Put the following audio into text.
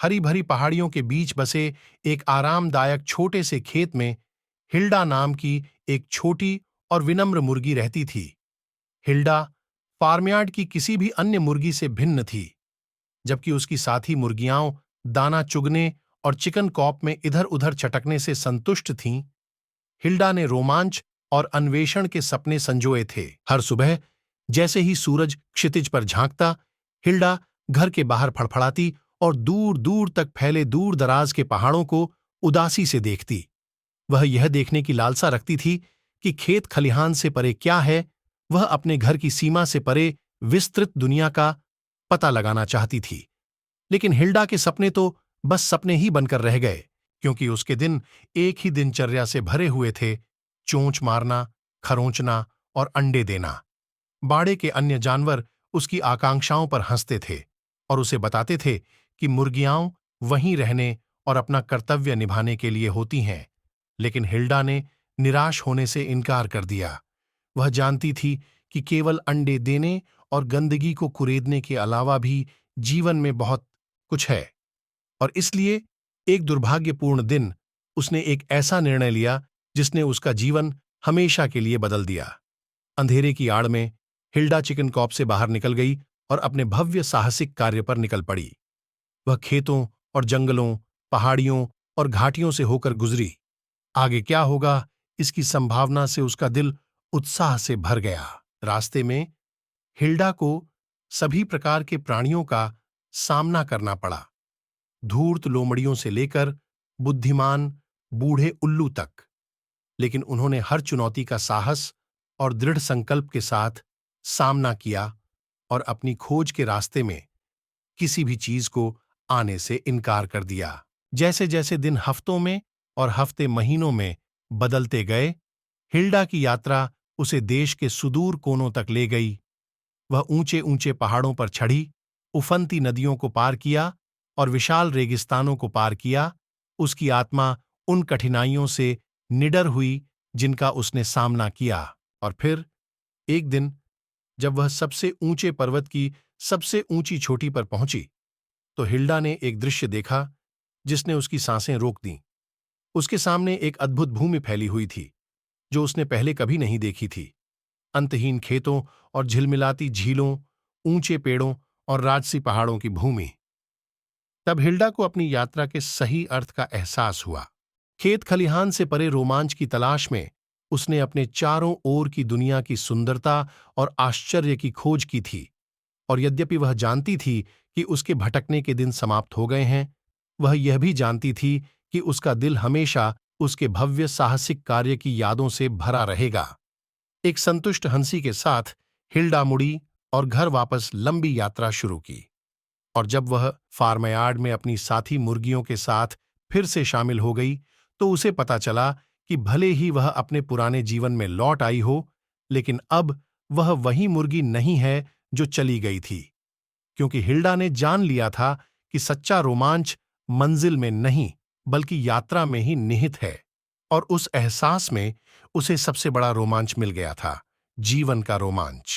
हरी भरी पहाड़ियों के बीच बसे एक आरामदायक छोटे से खेत में हिल्डा नाम की एक छोटी और विनम्र मुर्गी रहती थी। हिल्डा फार्मयार्ड की किसी भी अन्य मुर्गी से भिन्न थी। जबकि उसकी साथी मुर्गियां दाना चुगने और चिकन कॉप में इधर उधर चटकने से संतुष्ट थीं, हिल्डा ने रोमांच और अन्वेषण के सपने संजोए थे। हर सुबह जैसे ही सूरज क्षितिज पर झांकता, हिल्डा घर के बाहर फड़फड़ाती और दूर दूर तक फैले दूर दराज के पहाड़ों को उदासी से देखती। वह यह देखने की लालसा रखती थी कि खेत खलिहान से परे क्या है। वह अपने घर की सीमा से परे विस्तृत दुनिया का पता लगाना चाहती थी। लेकिन हिल्डा के सपने तो बस सपने ही बनकर रह गए, क्योंकि उसके दिन एक ही दिनचर्या से भरे हुए थे: चोंच मारना, खरोंचना और अंडे देना। बाड़े के अन्य जानवर उसकी आकांक्षाओं पर हंसते थे और उसे बताते थे कि मुर्गियां वहीं रहने और अपना कर्तव्य निभाने के लिए होती हैं। लेकिन हिल्डा ने निराश होने से इनकार कर दिया। वह जानती थी कि केवल अंडे देने और गंदगी को कुरेदने के अलावा भी जीवन में बहुत कुछ है। और इसलिए एक दुर्भाग्यपूर्ण दिन उसने एक ऐसा निर्णय लिया जिसने उसका जीवन हमेशा के लिए बदल दिया। अंधेरे की आड़ में हिल्डा चिकन कॉप से बाहर निकल गई और अपने भव्य साहसिक कार्य पर निकल पड़ी। वह खेतों और जंगलों, पहाड़ियों और घाटियों से होकर गुजरी। आगे क्या होगा, इसकी संभावना से उसका दिल उत्साह से भर गया। रास्ते में हिल्डा को सभी प्रकार के प्राणियों का सामना करना पड़ा, धूर्त लोमड़ियों से लेकर बुद्धिमान बूढ़े उल्लू तक। लेकिन उन्होंने हर चुनौती का साहस और दृढ़ संकल्प के साथ सामना किया और अपनी खोज के रास्ते में किसी भी चीज को आने से इनकार कर दिया। जैसे जैसे दिन हफ्तों में और हफ्ते महीनों में बदलते गए, हिल्डा की यात्रा उसे देश के सुदूर कोनों तक ले गई। वह ऊंचे ऊंचे पहाड़ों पर चढ़ी, उफनती नदियों को पार किया और विशाल रेगिस्तानों को पार किया। उसकी आत्मा उन कठिनाइयों से निडर हुई जिनका उसने सामना किया। और फिर एक दिन जब वह सबसे ऊंचे पर्वत की सबसे ऊंची चोटी पर पहुंची, तो हिल्डा ने एक दृश्य देखा जिसने उसकी सांसें रोक दीं। उसके सामने एक अद्भुत भूमि फैली हुई थी जो उसने पहले कभी नहीं देखी थी। अंतहीन खेतों और झिलमिलाती झीलों, ऊंचे पेड़ों और राजसी पहाड़ों की भूमि। तब हिल्डा को अपनी यात्रा के सही अर्थ का एहसास हुआ। खेत खलिहान से परे रोमांच की तलाश में उसने अपने चारों ओर की दुनिया की सुंदरता और आश्चर्य की खोज की थी। और यद्यपि वह जानती थी कि उसके भटकने के दिन समाप्त हो गए हैं, वह यह भी जानती थी कि उसका दिल हमेशा उसके भव्य साहसिक कार्य की यादों से भरा रहेगा। एक संतुष्ट हंसी के साथ हिल्डा मुड़ी और घर वापस लंबी यात्रा शुरू की। और जब वह फार्मयार्ड में अपनी साथी मुर्गियों के साथ फिर से शामिल हो गई, तो उसे पता चला कि भले ही वह अपने पुराने जीवन में लौट आई हो, लेकिन अब वह वही मुर्गी नहीं है जो चली गई थी। क्योंकि हिल्डा ने जान लिया था कि सच्चा रोमांच मंजिल में नहीं बल्कि यात्रा में ही निहित है। और उस एहसास में उसे सबसे बड़ा रोमांच मिल गया था, जीवन का रोमांच।